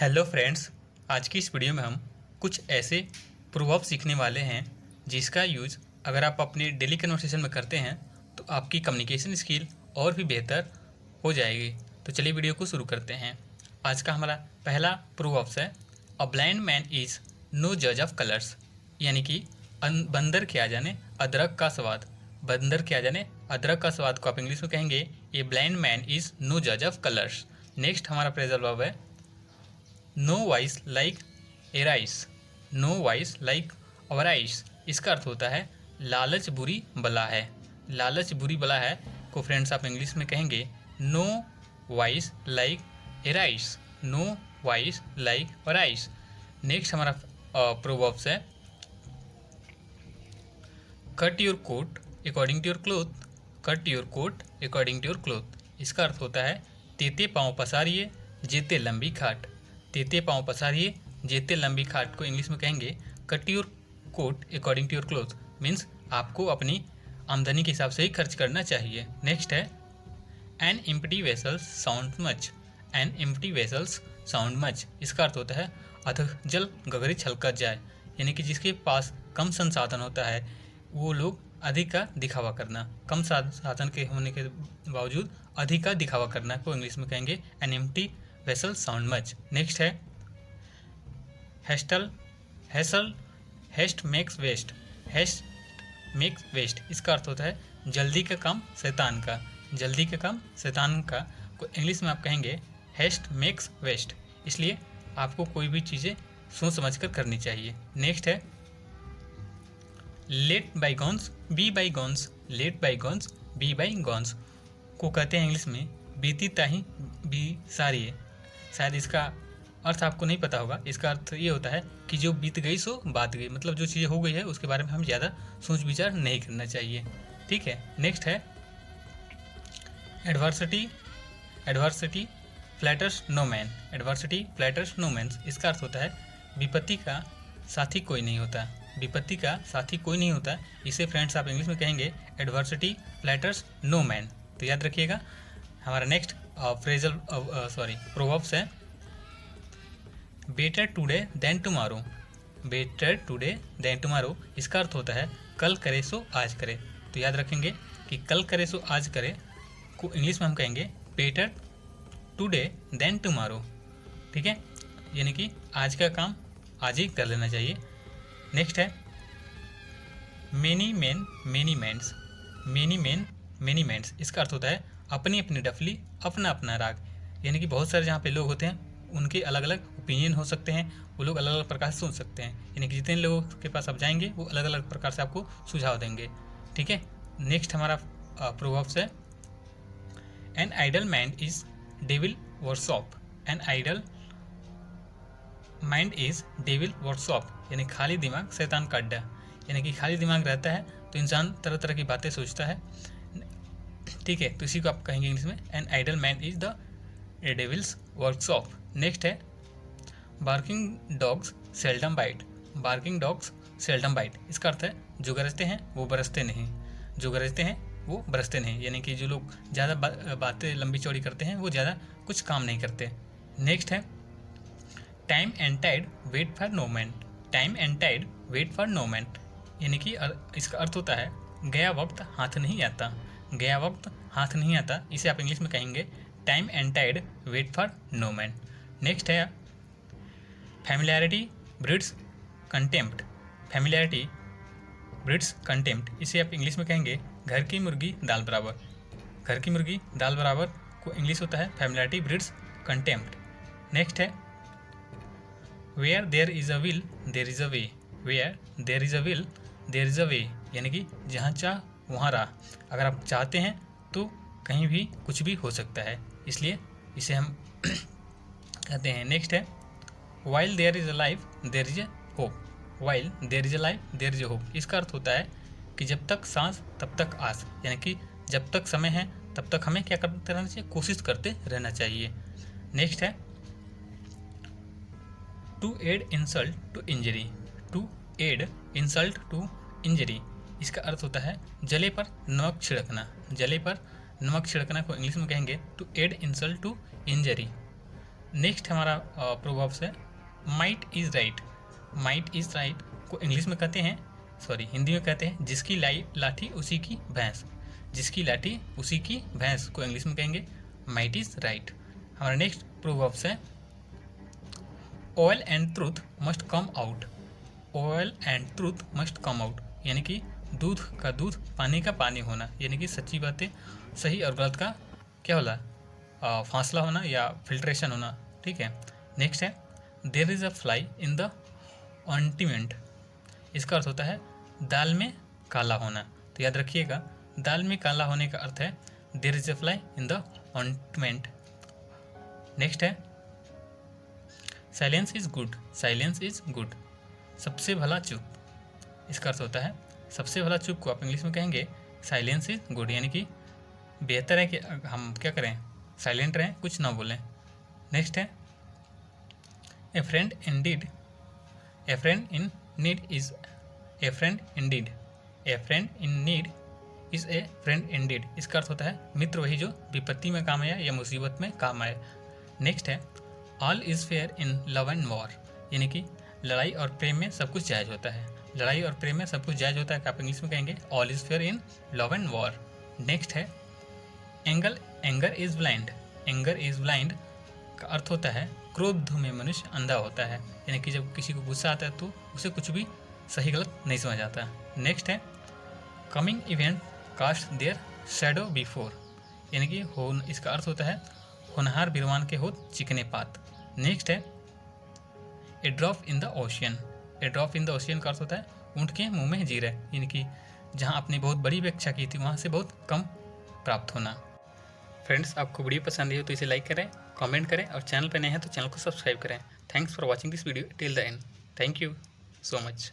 Hello friends, आज की इस वीडियो में हम कुछ ऐसे प्रोवर्ब सीखने वाले हैं जिसका यूज़ अगर आप अपने डेली कन्वर्सेशन में करते हैं तो आपकी कम्युनिकेशन स्किल और भी बेहतर हो जाएगी। तो चलिए वीडियो को शुरू करते हैं। आज का हमारा पहला प्रोवर्ब्स है, a blind man is no जज ऑफ कलर्स, यानी कि बंदर क्या जाने अदरक का स्वाद। बंदर क्या जाने अदरक का स्वाद को आप इंग्लिश में कहेंगे a blind man is no जज ऑफ कलर्स। नेक्स्ट हमारा फ्रेजल वर्ब है, no vice like avarice, no vice like avarice. इसका अर्थ होता है लालच बुरी बला है। लालच बुरी बला है को फ्रेंड्स आप इंग्लिश में कहेंगे no vice like avarice, no vice like avarice. Next हमारा प्रोवर्ब्स है, cut your coat according to your cloth, cut your coat according to your cloth. इसका अर्थ होता है तेते पाँव पसारिए जेते लंबी खाट। तेते पाँव पसारिए जेते लंबी खाट को इंग्लिश में कहेंगे cut your coat according to your cloth, means आपको अपनी आमदनी के हिसाब से ही खर्च करना चाहिए। नेक्स्ट है, an empty vessels sound much, an empty vessels sound much. इसका अर्थ होता है अथक जल गगरी छलकत जाए, यानी कि जिसके पास कम संसाधन होता है वो लोग अधिक का दिखावा करना, कम साधन के होने के बावजूद अधिक का दिखावा करना को इंग्लिश में कहेंगे an empty vessel sound much. Next है, haste makes waste, haste makes waste. इसका अर्थ होता है जल्दी का काम शैतान का, जल्दी का काम शैतान का को इंग्लिश में आप कहेंगे हेस्ट मेक्स वेस्ट। इसलिए आपको कोई भी चीज़ें सोच समझ कर करनी चाहिए। नेक्स्ट है, let bygones be bygones, let bygones be bygones को कहते हैं इंग्लिश में बीती ताही बी सारी। शायद इसका अर्थ आपको नहीं पता होगा। इसका अर्थ ये होता है कि जो बीत गई सो बात गई, मतलब जो चीज़ें हो गई है उसके बारे में हम ज़्यादा सोच विचार नहीं करना चाहिए। ठीक है। नेक्स्ट है, adversity adversity flatters no man, adversity flatters no man. इसका अर्थ होता है विपत्ति का साथी कोई नहीं होता, विपत्ति का साथी कोई नहीं होता। इसे फ्रेंड्स आप इंग्लिश में कहेंगे एडवर्सिटी फ्लैटर्स नो मैन। तो याद रखिएगा। हमारा नेक्स्ट प्रोवर्ब्स है, better today than tomorrow, better today than tomorrow. इसका अर्थ होता है कल करे सो आज करे। तो याद रखेंगे कि कल करे सो आज करे को इंग्लिश में हम कहेंगे बेटर टुडे देन टुमारो। ठीक है, यानी कि आज का काम आज ही कर लेना चाहिए। नेक्स्ट है, many men many minds, many men many minds. इसका अर्थ होता है अपनी अपनी डफली अपना अपना राग, यानी कि बहुत सारे जहाँ पे लोग होते हैं उनके अलग अलग ओपिनियन हो सकते हैं, वो लोग अलग अलग प्रकार से सोच सकते हैं, यानी कि जितने लोगों के पास आप जाएंगे वो अलग अलग प्रकार से आपको सुझाव देंगे। ठीक है। नेक्स्ट हमारा प्रोवर्ब्स है, an idle mind is devil workshop, an idle mind is devil workshop, यानी खाली दिमाग शैतान का अड्डा। यानी कि खाली दिमाग रहता है तो इंसान तरह तरह की बातें सोचता है। ठीक है, तो इसी को आप कहेंगे इंग्लिश में an idle man is the devil's workshop. Next है, barking dogs seldom bite, barking dogs seldom bite. इसका अर्थ है जो गरजते हैं वो बरसते नहीं, जो गरजते हैं वो बरसते नहीं, यानी कि जो लोग ज़्यादा बातें लंबी चौड़ी करते हैं वो ज़्यादा कुछ काम नहीं करते। नेक्स्ट है, time and tide wait for no man, time and tide wait for no man, यानी कि इसका अर्थ होता है गया वक्त हाथ नहीं आता, गया वक्त हाथ नहीं आता। इसे आप इंग्लिश में कहेंगे time and tide wait for no man. Next है, familiarity breeds contempt, familiarity breeds contempt. इसे आप इंग्लिश में कहेंगे घर की मुर्गी दाल बराबर, घर की मुर्गी दाल बराबर को इंग्लिश होता है फैमिलियरिटी ब्रीड्स कंटेम्प्ट। नेक्स्ट है, where there is a will there is a way, where there is a will there is a way, यानी कि जहाँ चाह वहाँ राह। अगर आप चाहते हैं तो कहीं भी कुछ भी हो सकता है, इसलिए इसे हम कहते हैं। नेक्स्ट है, while there is a life there is a hope, while there is a life there is a hope. इसका अर्थ होता है कि जब तक सांस तब तक आस, यानी कि जब तक समय है तब तक हमें क्या करते रहना चाहिए, कोशिश करते रहना चाहिए। नेक्स्ट है, to add insult to injury, to add insult to injury. इसका अर्थ होता है जले पर नमक छिड़कना, जले पर नमक छिड़कना को इंग्लिश में कहेंगे to add insult to injury. Next हमारा प्रोवर्ब्स है might is right. Might is right को इंग्लिश में कहते हैं, सॉरी हिंदी में कहते हैं जिसकी लाठी उसी की भैंस। जिसकी लाठी उसी की भैंस को इंग्लिश में कहेंगे माइट इज़ राइट। हमारा नेक्स्ट प्रोवर्ब्स है oil and truth must come out. Oil and truth must come out, यानी कि दूध का दूध पानी का पानी होना, यानी कि सच्ची बातें सही और गलत का क्या होला फासला होना या फिल्ट्रेशन होना। ठीक है। नेक्स्ट है there is a fly in the ointment. इसका अर्थ होता है दाल में काला होना। तो याद रखिएगा दाल में काला होने का अर्थ है there is a fly in the ointment. Next है silence is good. Silence is good, सबसे भला चुप। इसका अर्थ होता है सबसे भला चुप को आप इंग्लिश में कहेंगे साइलेंस इज़ गुड, यानी कि बेहतर है कि हम क्या करें, साइलेंट रहें, कुछ ना बोलें। नेक्स्ट है ए friend in need. A friend in need is a friend Indeed. A friend in need is a friend Indeed. इसका अर्थ होता है मित्र वही जो विपत्ति में काम आया या मुसीबत में काम आए। नेक्स्ट है all is fair in love and war, यानी कि लड़ाई और प्रेम में सब कुछ जायज़ होता है। लड़ाई और प्रेम में सब कुछ जायज़ होता है, आप इंग्लिश में कहेंगे all is fair in love and war. Next है anger is blind. Anger is blind का अर्थ होता है क्रोध में मनुष्य अंधा होता है, यानी कि जब किसी को गुस्सा आता है तो उसे कुछ भी सही गलत नहीं समझ आता। नेक्स्ट है coming events cast their shadow before, यानी कि इसका अर्थ होता है होनहार बिरवान के होत चिकने पात। नेक्स्ट है a drop in the ocean. A drop in the ocean का अर्थ होता है ऊँट के मुंह में जीरा, यानी कि जहाँ आपने बहुत बड़ी अपेक्षा की थी वहाँ से बहुत कम प्राप्त होना। फ्रेंड्स, आपको वीडियो पसंद आई हो तो इसे लाइक करें, कमेंट करें और चैनल पर नए हैं तो चैनल को सब्सक्राइब करें। Thanks for watching this video till the end. Thank you so much.